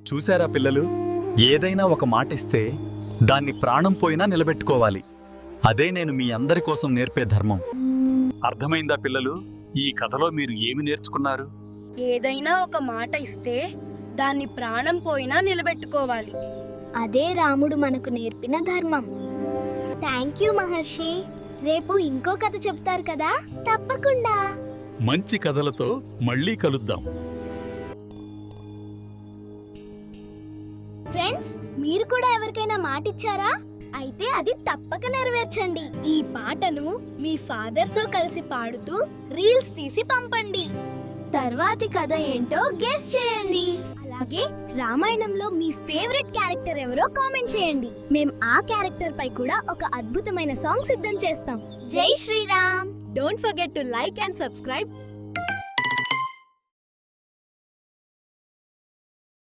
చూశారా పిల్లలు, ఏదైనా ఒక మాట ఇస్తే దాన్ని ప్రాణం పోయినా నిలబెట్టుకోవాలి. అదే నేను మీ అందరి కోసం నేర్పే ధర్మం. అర్థమైందా పిల్లలు? ఈ కథలో మీరు ఏమి నేర్చుకున్నారు? ఏదైనా ఒక మాట ఇస్తే దాన్ని ప్రాణం పోయినా నిలబెట్టుకోవాలి. అదే రాముడు మనకు నేర్పిన ధర్మం. థ్యాంక్ యూ మహర్షి. రేపు ఇంకో కథ చెప్తారు కదా? తప్పకుండా. మంచి కథలతో మళ్ళీ కలుద్దాం. ఫ్రెండ్స్, మీరు కూడా ఎవరికైనా మాట ఇచ్చారా? అయితే అది తప్పక నెరవేర్చండి. ఈ పాటను మీ ఫాదర్ తో కలిసి పాడుతూ రీల్స్ తీసి పంపండి. తర్వాతి కథ ఏంటో గెస్ చేయండి. అలాగే రామాయణంలో మీ ఫేవరెట్ క్యారెక్టర్ ఎవరో కామెంట్ చేయండి. మేం ఆ క్యారెక్టర్ పై కూడా ఒక అద్భుతమైన సాంగ్ సిద్ధం చేస్తాం. జై Shriram. Don't forget to like and subscribe